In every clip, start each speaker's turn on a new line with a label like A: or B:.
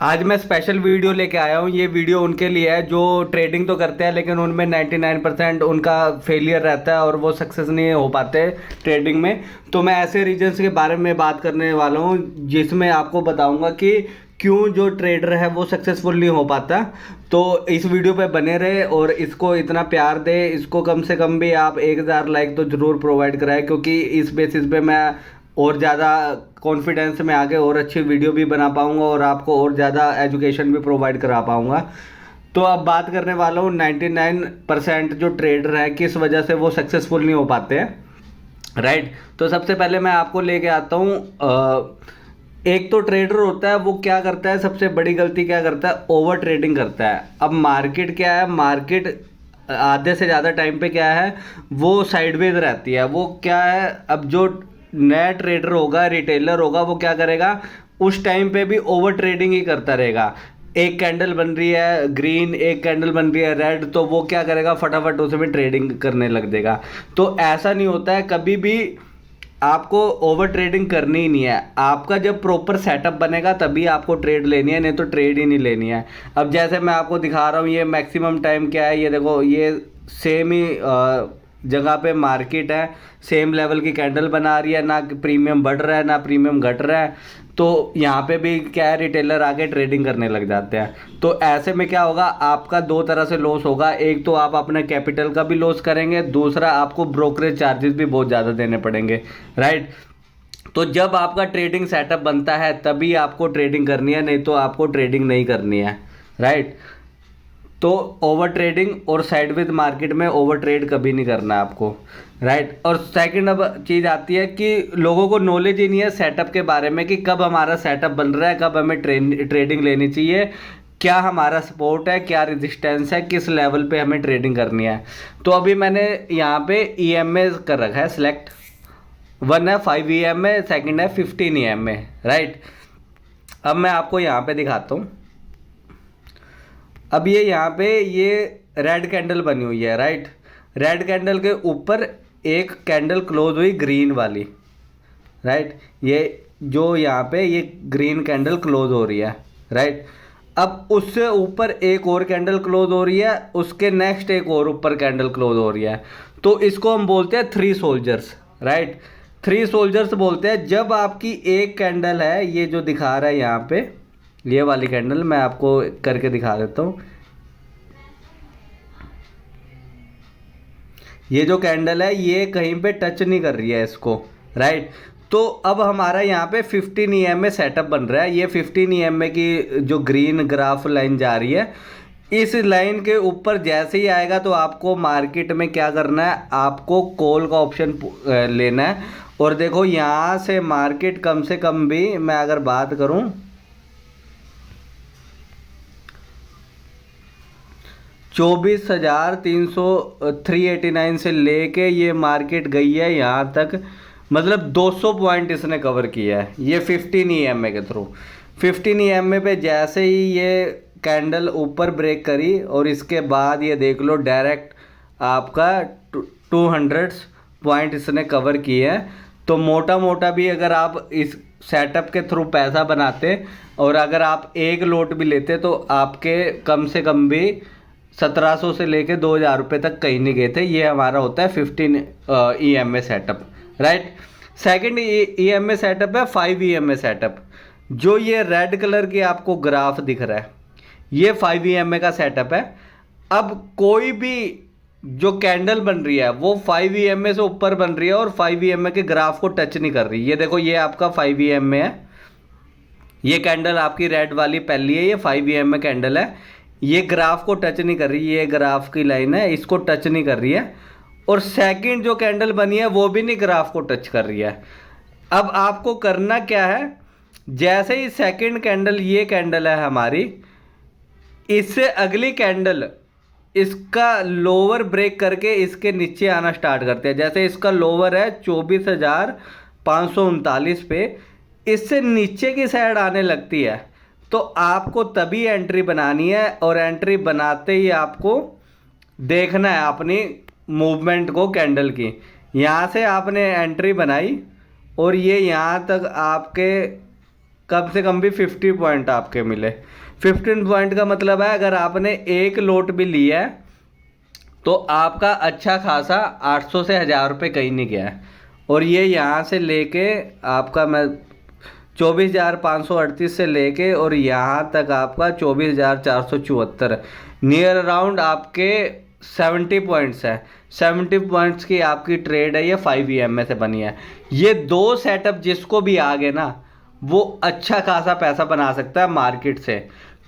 A: आज मैं special video लेके आया हूँ। ये वीडियो उनके लिए है जो ट्रेडिंग तो करते हैं लेकिन उनमें 99% उनका फेलियर रहता है और वो सक्सेस नहीं हो पाते ट्रेडिंग में। तो मैं ऐसे रीजन्स के बारे में बात करने वाला हूँ जिसमें आपको बताऊंगा कि क्यों जो ट्रेडर है वो सक्सेसफुल नहीं हो पाता। तो इस वीडियो पे बने रहे और इसको इतना प्यार दे। इसको कम से कम भी आप 1000 लाइक तो ज़रूर प्रोवाइड कराएं, क्योंकि इस बेसिस पे मैं और ज़्यादा कॉन्फिडेंस में आगे और अच्छी वीडियो भी बना पाऊंगा और आपको और ज़्यादा एजुकेशन भी प्रोवाइड करा पाऊंगा। तो अब बात करने वाला हूँ 99% जो ट्रेडर है किस वजह से वो सक्सेसफुल नहीं हो पाते हैं। राइट। तो सबसे पहले मैं आपको लेके आता हूँ, एक तो ट्रेडर होता है वो क्या करता है, सबसे बड़ी गलती क्या करता है, ओवर ट्रेडिंग करता है। अब मार्केट क्या है, मार्केट आधे से ज़्यादा टाइम पे क्या है, वो साइडवेज रहती है। वो क्या है, अब जो नया ट्रेडर होगा, रिटेलर होगा, वो क्या करेगा, उस टाइम पे भी ओवर ट्रेडिंग ही करता रहेगा। एक कैंडल बन रही है ग्रीन, एक कैंडल बन रही है रेड, तो वो क्या करेगा, फटाफट उसमें ट्रेडिंग करने लग देगा। तो ऐसा नहीं होता है कभी भी, आपको ओवर ट्रेडिंग करनी ही नहीं है। आपका जब प्रॉपर सेटअप बनेगा तभी आपको ट्रेड लेनी है, नहीं तो ट्रेड ही नहीं लेनी है। अब जैसे मैं आपको दिखा रहा हूँ, ये मैक्सिमम टाइम क्या है, ये देखो, ये सेम ही जगह पे मार्केट है, सेम लेवल की कैंडल बना रही है, ना प्रीमियम बढ़ रहा है ना प्रीमियम घट रहा है। तो यहाँ पे भी क्या है, रिटेलर आके ट्रेडिंग करने लग जाते हैं। तो ऐसे में क्या होगा, आपका दो तरह से लॉस होगा। एक तो आप अपने कैपिटल का भी लॉस करेंगे, दूसरा आपको ब्रोकरेज चार्जेस भी बहुत ज़्यादा देने पड़ेंगे। राइट। तो जब आपका ट्रेडिंग सेटअप बनता है तभी आपको ट्रेडिंग करनी है, नहीं तो आपको ट्रेडिंग नहीं करनी है। राइट। तो ओवर ट्रेडिंग और साइडवेज मार्केट में ओवर ट्रेड कभी नहीं करना है आपको। राइट। और सेकंड अब चीज़ आती है कि लोगों को नॉलेज ही नहीं है सेटअप के बारे में, कि कब हमारा सेटअप बन रहा है, कब हमें ट्रेडिंग लेनी चाहिए, क्या हमारा सपोर्ट है, क्या रेजिस्टेंस है, किस लेवल पे हमें ट्रेडिंग करनी है। तो अभी मैंने यहाँ पे EMA कर रखा है सिलेक्ट। वन है 5 EMA, सेकंड है 15 EMA। राइट। अब मैं आपको यहाँ पे दिखाता हूँ। अब ये यहाँ पे ये रेड कैंडल बनी हुई है। राइट। रेड कैंडल के ऊपर एक कैंडल क्लोज हुई ग्रीन वाली। राइट। ये जो यहाँ पे ये ग्रीन कैंडल क्लोज हो रही है। राइट। अब उससे ऊपर एक और कैंडल क्लोज हो रही है, उसके नेक्स्ट एक और ऊपर कैंडल क्लोज हो रही है। तो इसको हम बोलते हैं 3 सोल्जर्स। राइट। 3 सोल्जर्स बोलते हैं। जब आपकी एक कैंडल है, ये जो दिखा रहा है यहाँ पे, ये वाली कैंडल मैं आपको करके दिखा देता हूँ। ये जो कैंडल है ये कहीं पे टच नहीं कर रही है इसको। राइट। तो अब हमारा यहाँ पे 15 EMA सेटअप बन रहा है। ये 15 EMA की जो ग्रीन ग्राफ लाइन जा रही है, इस लाइन के ऊपर जैसे ही आएगा तो आपको मार्केट में क्या करना है, आपको कॉल का ऑप्शन लेना है। और देखो यहाँ से मार्केट कम से कम भी, मैं अगर बात करूँ, 24,300 389 से लेके ये मार्केट गई है यहाँ तक, मतलब 200 पॉइंट इसने कवर किया है ये 15 EMA के थ्रू। 15 EMA पे जैसे ही ये कैंडल ऊपर ब्रेक करी और इसके बाद ये देख लो डायरेक्ट आपका 200 पॉइंट इसने कवर किए हैं। तो मोटा मोटा भी अगर आप इस सेटअप के थ्रू पैसा बनाते और अगर आप एक लोट भी लेते तो आपके कम से कम भी 1700 से लेके 2000 रुपये तक कहीं नहीं गए थे। ये हमारा होता है 15 EMA setup. Right. Second EMA setup है 5 EMA सेटअप। जो ये रेड कलर की आपको ग्राफ दिख रहा है, ये 5 EMA का सेटअप है। अब कोई भी जो कैंडल बन रही है वो 5 EMA से ऊपर बन रही है और 5 EMA के ग्राफ को टच नहीं कर रही। ये देखो, ये आपका 5 EMA है, ये कैंडल आपकी रेड वाली पहली है, ये 5 EMA कैंडल है। ये ग्राफ को टच नहीं कर रही, ये ग्राफ की लाइन है, इसको टच नहीं कर रही है। और सेकंड जो कैंडल बनी है वो भी नहीं ग्राफ को टच कर रही है। अब आपको करना क्या है, जैसे ही सेकंड कैंडल, ये कैंडल है हमारी, इससे अगली कैंडल इसका लोअर ब्रेक करके इसके नीचे आना स्टार्ट करते हैं। जैसे इसका लोअर है 24,539 पे, इससे नीचे की साइड आने लगती है तो आपको तभी एंट्री बनानी है। और एंट्री बनाते ही आपको देखना है अपनी मूवमेंट को कैंडल की। यहाँ से आपने एंट्री बनाई और ये यहाँ तक आपके कम से कम भी 50 पॉइंट आपके मिले। 15 पॉइंट का मतलब है अगर आपने एक लोट भी लिया है तो आपका अच्छा खासा 800 से 1000 रुपये कहीं नहीं गया है। और ये यहाँ से लेके आपका मैं 24,538 से लेके और यहाँ तक आपका 24,474 नियर अराउंड आपके 70 पॉइंट्स है। 70 पॉइंट्स की आपकी ट्रेड है, ये 5 EMA से बनी है। ये दो सेटअप जिसको भी आ गए ना वो अच्छा खासा पैसा बना सकता है मार्केट से,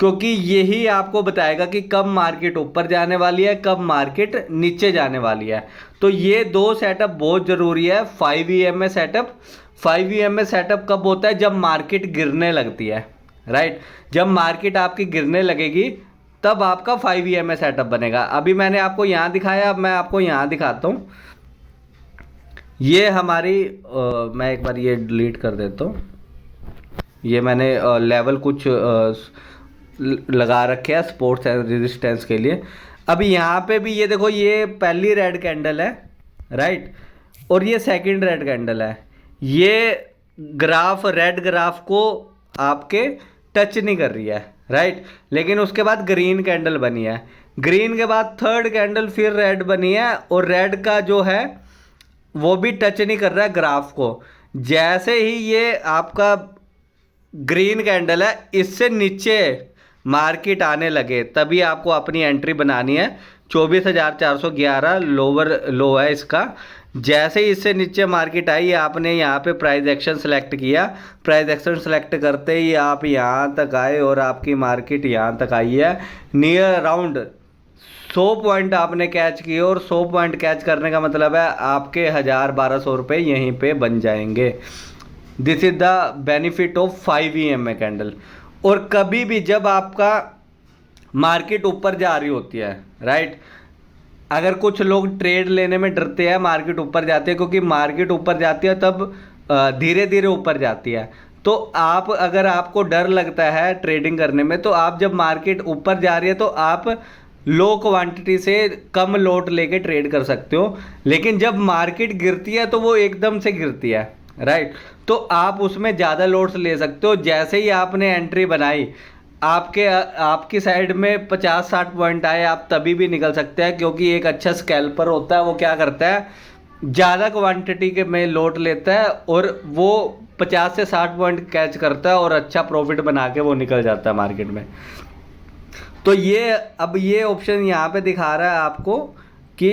A: क्योंकि यही आपको बताएगा कि कब मार्केट ऊपर जाने वाली है, कब मार्केट नीचे जाने वाली है। तो ये दो सेटअप बहुत ज़रूरी है। 5 EMA सेटअप, 5 EMA सेटअप कब होता है? जब मार्केट गिरने लगती है, राइट। जब मार्केट आपकी गिरने लगेगी तब आपका 5 EMA सेटअप बनेगा। अभी मैंने आपको यहाँ दिखाया, अब मैं आपको यहाँ दिखाता हूँ। ये हमारी मैं एक बार ये डिलीट कर देता हूँ। ये मैंने लेवल कुछ लगा रखे हैं सपोर्ट्स एंड रेजिस्टेंस के लिए। अभी यहाँ पे भी ये देखो, ये पहली रेड कैंडल है, राइट, और ये सेकंड रेड कैंडल है। ये ग्राफ, रेड ग्राफ को आपके टच नहीं कर रही है, राइट, लेकिन उसके बाद ग्रीन कैंडल बनी है। ग्रीन के बाद थर्ड कैंडल फिर रेड बनी है और रेड का जो है वो भी टच नहीं कर रहा है ग्राफ को। जैसे ही ये आपका ग्रीन कैंडल है इससे नीचे मार्केट आने लगे तभी आपको अपनी एंट्री बनानी है। 24,411 लोअर लो है इसका। जैसे ही इससे नीचे मार्केट आई आपने यहाँ पे प्राइस एक्शन सेलेक्ट किया। प्राइस एक्शन सेलेक्ट करते ही आप यहाँ तक आए और आपकी मार्केट यहाँ तक आई है। नियर अराउंड 100 पॉइंट आपने कैच किए और 100 पॉइंट कैच करने का मतलब है आपके 1000-1200 रुपये यहीं पे बन जाएंगे। This is the benefit of 5 EMA candle. और कभी भी जब आपका मार्केट ऊपर जा रही होती है, राइट, अगर कुछ लोग ट्रेड लेने में डरते हैं, मार्केट ऊपर जाती है, क्योंकि मार्केट ऊपर जाती है तब धीरे धीरे ऊपर जाती है। तो आप, अगर आपको डर लगता है ट्रेडिंग करने में, तो आप जब मार्केट ऊपर जा रही है तो आप लो क्वांटिटी से कम लोट लेके ट्रेड कर सकते हो। लेकिन जब मार्केट गिरती है तो वो एकदम से गिरती है, राइट, तो आप उसमें ज़्यादा लोट्स ले सकते हो। जैसे ही आपने एंट्री बनाई, आपकी साइड में 50-60 पॉइंट आए, आप तभी भी निकल सकते हैं, क्योंकि एक अच्छा स्कैल्पर होता है वो क्या करता है, ज़्यादा क्वांटिटी के में लोट लेता है और वो 50 से 60 पॉइंट कैच करता है और अच्छा प्रॉफिट बना के वो निकल जाता है मार्केट में। तो ये अब ये ऑप्शन यहाँ पे दिखा रहा है आपको कि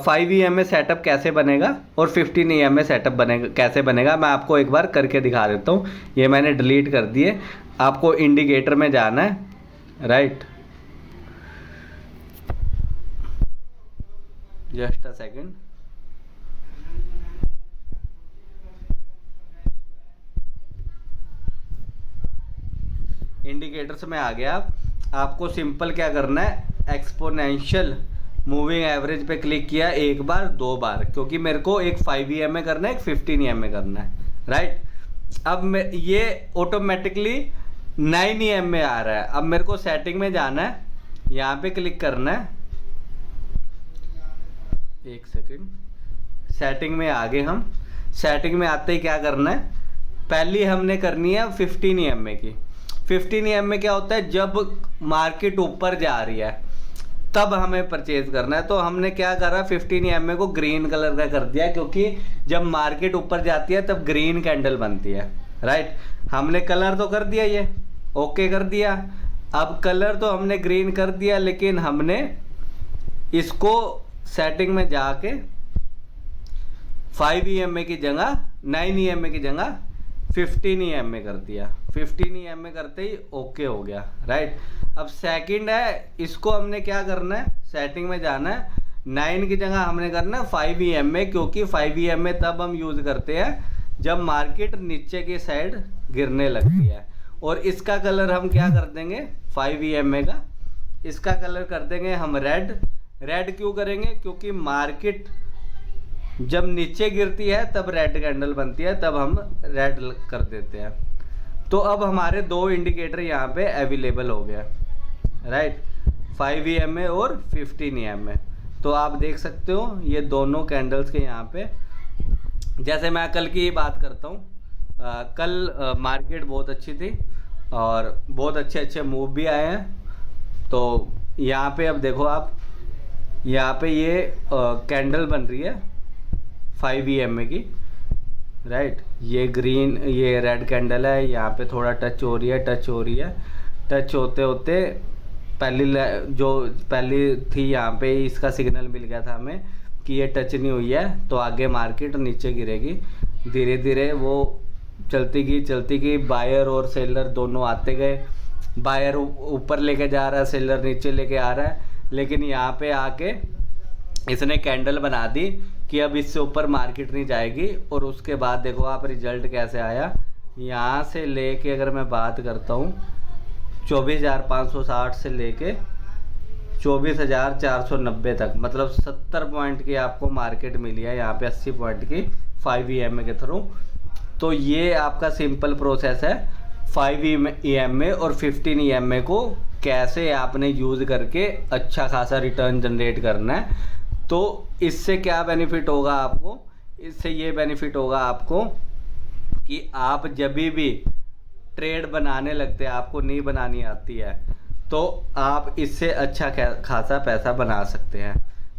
A: 5 EMA सेटअप कैसे बनेगा और 15 EMA सेटअप बनेगा कैसे बनेगा। मैं आपको एक बार करके दिखा देता हूँ। ये मैंने डिलीट कर दिए। आपको इंडिकेटर में जाना है, right, just a second. Indicators में आ गया। आपको सिंपल क्या करना है, एक्सपोनेंशियल मूविंग एवरेज पे क्लिक किया, एक बार 2 बार, क्योंकि मेरे को एक 5 EMA करना है, एक 15 EMA करना है, राइट। अब मैं ये ऑटोमेटिकली 9 EMA आ रहा है। अब मेरे को सेटिंग में जाना है, यहाँ पे क्लिक करना है, एक सेकंड, सेटिंग में आ गए हम। सेटिंग में आते ही क्या करना है, पहली हमने करनी है 15 EMA की। 15 EMA क्या होता है, जब मार्केट ऊपर जा रही है तब हमें परचेज करना है। तो हमने क्या करा, 15 EMA को ग्रीन कलर का कर दिया, क्योंकि जब मार्केट ऊपर जाती है तब ग्रीन कैंडल बनती है, राइट। हमने कलर तो कर दिया, ये ओके कर दिया। अब कलर तो हमने ग्रीन कर दिया, लेकिन हमने इसको सेटिंग में जाके 5 EMA की जगह, 9 EMA की जगह 15 EMA कर दिया। 15 EMA करते ही ओके हो गया, राइट। अब सेकंड है, इसको हमने क्या करना है, सेटिंग में जाना है, 9 की जगह हमने करना है 5 EMA, क्योंकि 5 EMA तब हम यूज़ करते हैं जब मार्केट नीचे की साइड गिरने लगती है। और इसका कलर हम क्या कर देंगे, 5 EMA का इसका कलर कर देंगे हम रेड। रेड क्यों करेंगे, क्योंकि मार्केट जब नीचे गिरती है तब रेड कैंडल बनती है, तब हम रेड कर देते हैं। तो अब हमारे 2 इंडिकेटर यहाँ पे अवेलेबल हो गया, राइट, 5 EMA और 15 EMA। तो आप देख सकते हो ये दोनों कैंडल्स के यहाँ पे, जैसे मैं कल की बात करता हूँ, कल मार्केट बहुत अच्छी थी और बहुत अच्छे अच्छे मूव भी आए हैं। तो यहाँ पे अब देखो आप, यहाँ पे ये कैंडल बन रही है 5 EMA की, राइट। ये ग्रीन, ये रेड कैंडल है, यहाँ पे थोड़ा टच हो रही है, टच हो रही है, टच होते होते जो पहली थी यहाँ पे इसका सिग्नल मिल गया था हमें कि ये टच नहीं हुई है, तो आगे मार्केट नीचे गिरेगी। धीरे धीरे वो चलती गई, बायर और सेलर दोनों आते गए। बायर ऊपर लेके जा रहा है, सेलर नीचे लेके आ रहा है, लेकिन यहाँ पे आके इसने कैंडल बना दी कि अब इससे ऊपर मार्केट नहीं जाएगी। और उसके बाद देखो आप रिजल्ट कैसे आया। यहाँ से लेके अगर मैं बात करता हूँ 24,560 से लेके 24,490 तक, मतलब 70 पॉइंट की आपको मार्केट मिली है यहाँ पे 80 पॉइंट की 5 EMA के थ्रू। तो ये आपका सिंपल प्रोसेस है 5 EMA और 15 EMA को कैसे आपने यूज़ करके अच्छा खासा रिटर्न जनरेट करना है। तो इससे क्या बेनिफिट होगा आपको, इससे ये बेनिफिट होगा आपको कि आप जब भी ट्रेड बनाने लगते हैं, आपको नहीं बनानी आती है, तो आप इससे अच्छा खासा पैसा बना सकते हैं।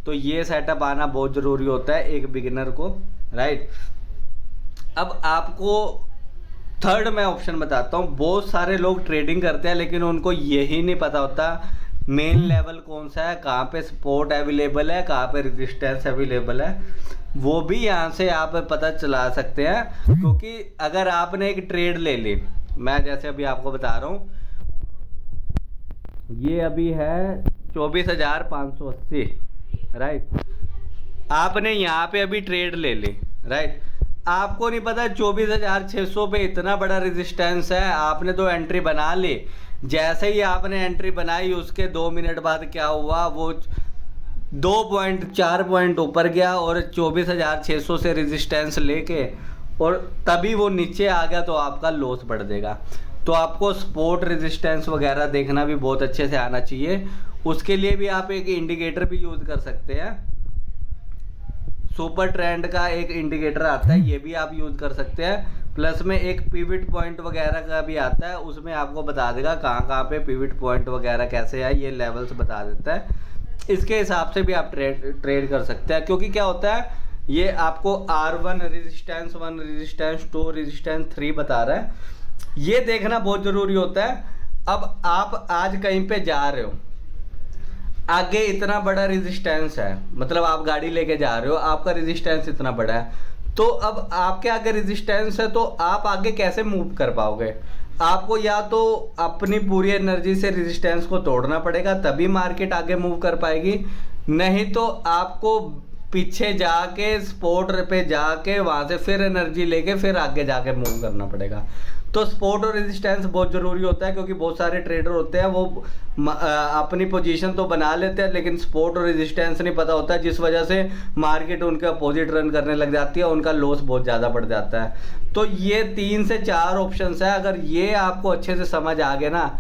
A: तो ये सेटअप आना बहुत ज़रूरी होता है एक बिगिनर को, राइट। अब आपको थर्ड मैं ऑप्शन बताता हूँ। बहुत सारे लोग ट्रेडिंग करते हैं लेकिन उनको यही नहीं पता होता मेन लेवल कौन सा है, कहाँ पे सपोर्ट अवेलेबल है, कहाँ पे रेजिस्टेंस अवेलेबल है। वो भी यहाँ से आप पता चला सकते हैं, क्योंकि अगर आपने एक ट्रेड ले ली, मैं जैसे अभी आपको बता रहा हूँ, ये अभी है 24,580, राइट। आपने यहाँ पे अभी ट्रेड ले ली, राइट। आपको नहीं पता 24,600 पे इतना बड़ा रेजिस्टेंस है, आपने तो एंट्री बना ली। जैसे ही आपने एंट्री बनाई उसके 2 मिनट बाद क्या हुआ, वो 2.4 पॉइंट ऊपर गया और 24,600 से रेजिस्टेंस लेके और तभी वो नीचे आ गया, तो आपका लॉस बढ़ देगा। तो आपको सपोर्ट रेजिस्टेंस वगैरह देखना भी बहुत अच्छे से आना चाहिए। उसके लिए भी आप एक इंडिकेटर भी यूज़ कर सकते हैं। सुपर ट्रेंड का एक इंडिकेटर आता है, ये भी आप यूज़ कर सकते हैं। प्लस में एक पिवट पॉइंट वगैरह का भी आता है, उसमें आपको बता देगा कहाँ पे पिवट पॉइंट वगैरह कैसे है, ये लेवल्स बता देता है। इसके हिसाब से भी आप ट्रेड कर सकते हैं। क्योंकि क्या होता है, ये आपको R1 रेजिस्टेंस 1 रेजिस्टेंस 2 रेजिस्टेंस 3 बता रहा है, ये देखना बहुत ज़रूरी होता है। अब आप आज कहीं पे जा रहे हो, आगे इतना बड़ा रेजिस्टेंस है, मतलब आप गाड़ी लेके जा रहे हो, आपका रेजिस्टेंस इतना बड़ा है, तो अब आपके आगे रेजिस्टेंस है, तो आप आगे कैसे मूव कर पाओगे। आपको या तो अपनी पूरी एनर्जी से रेजिस्टेंस को तोड़ना पड़ेगा, तभी मार्केट आगे मूव कर पाएगी। नहीं तो आपको पीछे जाके सपोर्ट पे जाके वहाँ से फिर एनर्जी लेके फिर आगे जाके मूव करना पड़ेगा। तो सपोर्ट और रेजिस्टेंस बहुत ज़रूरी होता है, क्योंकि बहुत सारे ट्रेडर होते हैं वो अपनी पोजीशन तो बना लेते हैं लेकिन सपोर्ट और रेजिस्टेंस नहीं पता होता, जिस वजह से मार्केट उनके अपोजिट रन करने लग जाती है, उनका लॉस बहुत ज़्यादा बढ़ जाता है। तो ये 3 से 4 ऑप्शंस है, अगर ये आपको अच्छे से समझ आ गए ना,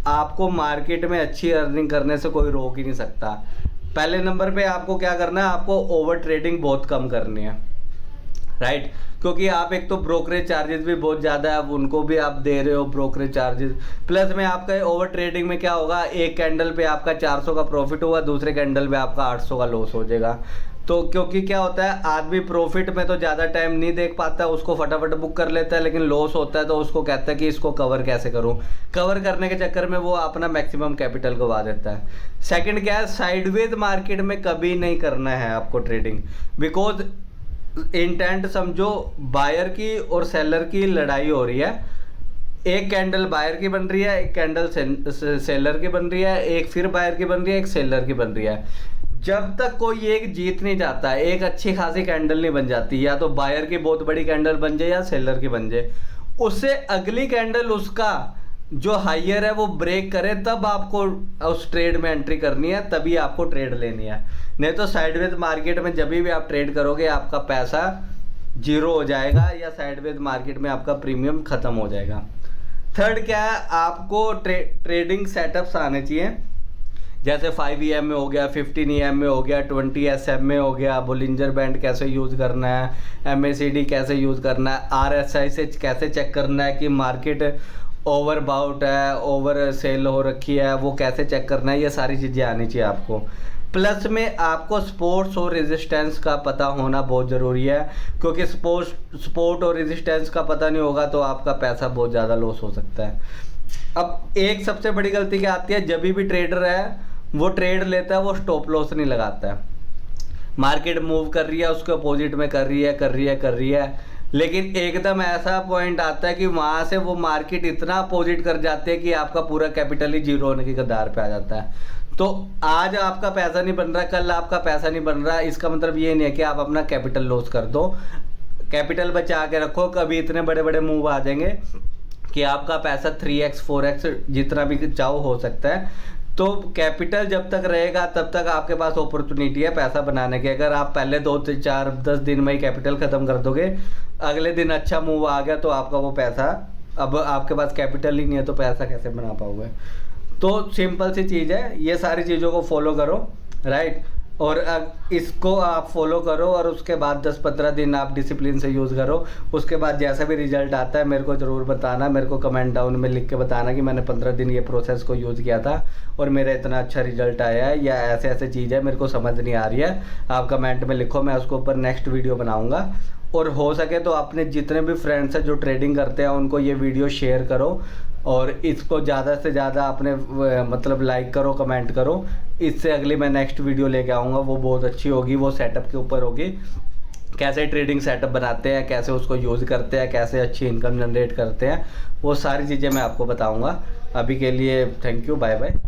A: आपको मार्केट में अच्छी अर्निंग करने से कोई रोक ही नहीं सकता। पहले नंबर पे आपको क्या करना है, आपको ओवर ट्रेडिंग बहुत कम करनी है, राइट। क्योंकि आप एक तो ब्रोकरेज चार्जेस भी बहुत ज़्यादा है, अब उनको भी आप दे रहे हो ब्रोकरेज चार्जेस। प्लस में आपका ओवर ट्रेडिंग में क्या होगा, एक कैंडल पे आपका 400 का प्रॉफिट होगा, दूसरे कैंडल पे आपका 800 का लॉस हो जाएगा। तो क्योंकि क्या होता है, आदमी प्रॉफिट में तो ज़्यादा टाइम नहीं देख पाता, उसको फटाफट बुक कर लेता है, लेकिन लॉस होता है तो उसको कहता है कि इसको कवर कैसे करूं। कवर करने के चक्कर में वो अपना मैक्सिमम कैपिटल गवा देता है। सेकंड क्या है, साइडवेज मार्केट में कभी नहीं करना है आपको ट्रेडिंग, बिकॉज इंटेंट समझो बायर की और सेलर की लड़ाई हो रही है। एक कैंडल बायर की बन रही है, एक कैंडल सेलर की बन रही है, एक फिर बायर की बन रही है, एक सेलर की बन रही है। जब तक कोई एक जीत नहीं जाता, एक अच्छी खासी कैंडल नहीं बन जाती, या तो बायर की बहुत बड़ी कैंडल बन जाए या सेलर की बन जाए, उससे अगली कैंडल उसका जो हाइयर है वो ब्रेक करे, तब आपको उस ट्रेड में एंट्री करनी है, तभी आपको ट्रेड लेनी है। नहीं तो साइडवेज मार्केट में जब भी आप ट्रेड करोगे आपका पैसा जीरो हो जाएगा, या साइडवेज मार्केट में आपका प्रीमियम खत्म हो जाएगा। थर्ड क्या है, आपको ट्रेडिंग सेटअप्स आने चाहिए। जैसे 5 EM में हो गया, 15 EM में हो गया, 20 SM में हो गया, बोलिंजर बैंड कैसे यूज़ करना है, MACD कैसे यूज़ करना है, RSI से कैसे चेक करना है कि मार्केट ओवर बाउट है, ओवर सेल हो रखी है, वो कैसे चेक करना है, ये सारी चीज़ें आनी चाहिए आपको। प्लस में आपको सपोर्ट्स और रेजिस्टेंस का पता होना बहुत ज़रूरी है, क्योंकि सपोर्ट और रेजिस्टेंस का पता नहीं होगा तो आपका पैसा बहुत ज़्यादा लॉस हो सकता है। अब एक सबसे बड़ी गलती क्या आती है, जब भी ट्रेडर है वो ट्रेड लेता है, वो स्टॉप लॉस नहीं लगाता है। मार्केट मूव कर रही है, उसके अपोजिट में कर रही है, लेकिन एकदम ऐसा पॉइंट आता है कि वहाँ से वो मार्केट इतना अपोजिट कर जाती है कि आपका पूरा कैपिटल ही जीरो होने की कगार पे आ जाता है। तो आज आपका पैसा नहीं बन रहा, कल आपका पैसा नहीं बन रहा, इसका मतलब ये नहीं है कि आप अपना कैपिटल लॉस कर दो। कैपिटल बचा के रखो, कभी इतने बड़े बड़े मूव आ जाएंगे कि आपका पैसा 3x 4x जितना भी चाहो हो सकता है। तो कैपिटल जब तक रहेगा तब तक आपके पास अपॉर्चुनिटी है पैसा बनाने की। अगर आप पहले 2 4 10 दिन में ही कैपिटल ख़त्म कर दोगे, अगले दिन अच्छा मूव आ गया तो आपका वो पैसा, अब आपके पास कैपिटल ही नहीं है तो पैसा कैसे बना पाओगे। तो सिंपल सी चीज़ है, ये सारी चीज़ों को फॉलो करो, राइट। और इसको आप फॉलो करो और उसके बाद 10-15 दिन आप डिसिप्लिन से यूज़ करो। उसके बाद जैसा भी रिजल्ट आता है मेरे को ज़रूर बताना, मेरे को कमेंट डाउन में लिख के बताना कि मैंने 15 दिन ये प्रोसेस को यूज़ किया था और मेरा इतना अच्छा रिजल्ट आया है, या ऐसे ऐसे चीज़ है मेरे को समझ नहीं आ रही है। आप कमेंट में लिखो, मैं उसके ऊपर नेक्स्ट वीडियो बनाऊँगा। और हो सके तो अपने जितने भी फ्रेंड्स हैं जो ट्रेडिंग करते हैं उनको ये वीडियो शेयर करो और इसको ज़्यादा से ज़्यादा अपने मतलब लाइक करो, कमेंट करो। इससे अगली मैं नेक्स्ट वीडियो लेके आऊँगा, वो बहुत अच्छी होगी, वो सेटअप के ऊपर होगी, कैसे ट्रेडिंग सेटअप बनाते हैं, कैसे उसको यूज़ करते हैं, कैसे अच्छी इनकम जनरेट करते हैं, वो सारी चीज़ें मैं आपको बताऊँगा। अभी के लिए थैंक यू, बाय बाय।